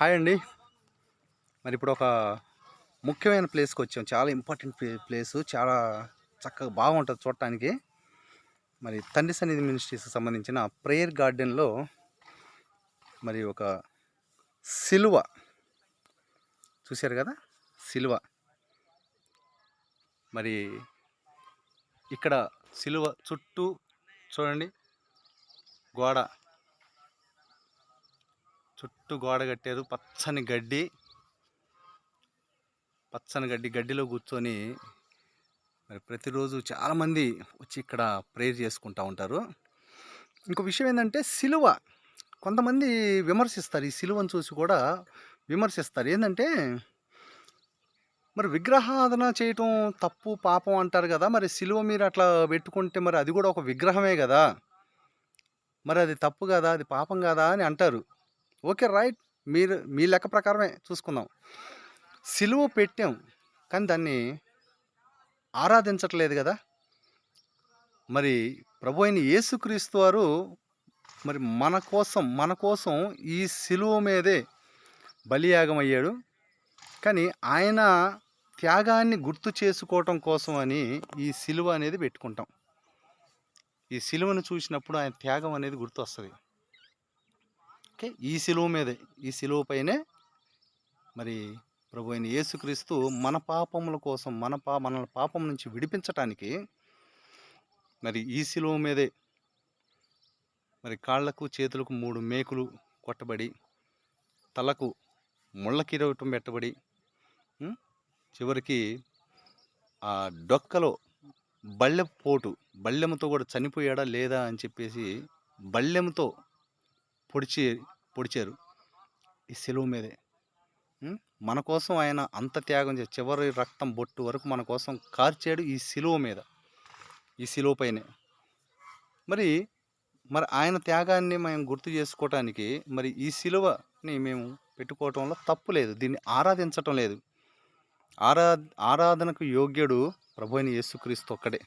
Hi అండి. మరి ఇప్పుడు ఒక ముఖ్యమైన ప్లేస్కి వచ్చాం. చాలా ఇంపార్టెంట్ ప్లేసు. చాలా చక్కగా బాగుంటుంది చూడటానికి. మరి తండ్రి సన్నిధి మినిస్ట్రీస్కి సంబంధించిన ప్రేయర్ గార్డెన్లో మరి ఒక సిలువ చూశారు కదా, సిలువ. మరి ఇక్కడ సిలువ చుట్టూ చూడండి, గోడ చుట్టూ గోడ కట్టారు. పచ్చని గడ్డిలో కూర్చొని మరి ప్రతిరోజు చాలామంది వచ్చి ఇక్కడ ప్రేయర్ చేసుకుంటూ ఉంటారు. ఇంకో విషయం ఏంటంటే సిలువ కొంతమంది విమర్శిస్తారు, ఈ సిలువను చూసి కూడా విమర్శిస్తారు. ఏంటంటే మరి విగ్రహారాధన చేయటం తప్పు పాపం అంటారు కదా, మరి సిలువ మీరు అట్లా పెట్టుకుంటే మరి అది కూడా ఒక విగ్రహమే కదా, మరి అది తప్పు కదా, అది పాపం కదా అని అంటారు. ఓకే, రైట్, మీ లెక్క ప్రకారమే చూసుకుందాం. సిలువ పెట్టాం కానీ దాన్ని ఆరాధించట్లేదు కదా. మరి ప్రభు అయిన యేసుక్రీస్తు వారు మరి మన కోసం ఈ సిలువ మీదే బలియాగం అయ్యాడు. కానీ ఆయన త్యాగాన్ని గుర్తు చేసుకోవటం కోసం అని ఈ సిలువ అనేది పెట్టుకుంటాం. ఈ సిలువను చూసినప్పుడు ఆయన త్యాగం అనేది గుర్తు వస్తుంది. ఓకే, ఈ సిలువ పైనే మరి ప్రభు అయిన యేసుక్రీస్తు మన పాపముల కోసం మన పాపం నుంచి విడిపించటానికి మరి ఈ సిలువ మీదే మరి కాళ్లకు చేతులకు 3 మేకులు కొట్టబడి, తలకు ముళ్ళ కిరీటం పెట్టబడి, చివరికి ఆ డొక్కలో బళ్ళెముతో కూడా చనిపోయాడా లేదా అని చెప్పేసి బళ్ళెముతో పొడిచారు ఈ సిలువ మీదే. మన కోసం ఆయన అంత త్యాగం చేసి చివరి రక్తం బొట్టు వరకు మన కోసం కార్చాడు ఈ సిలువ మీద, ఈ సిలువ పైనే. మరి ఆయన త్యాగాన్ని మేము గుర్తు చేసుకోవటానికి మరి ఈ సిలువని మేము పెట్టుకోవటంలో తప్పు లేదు, దీన్ని ఆరాధించటం లేదు. ఆరాధనకు యోగ్యుడు ప్రభు అయిన యేసుక్రీస్తు ఒక్కడే.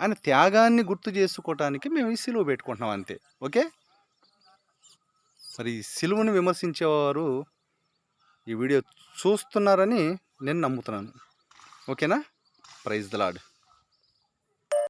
ఆయన త్యాగాన్ని గుర్తు చేసుకోవటానికి మేము ఈ సిలువ పెట్టుకుంటున్నాం అంతే. ఓకే, మరి సిలువను విమర్శించేవారు ఈ వీడియో చూస్తున్నారని నేను నమ్ముతున్నాను. ఓకేనా? Praise the lord.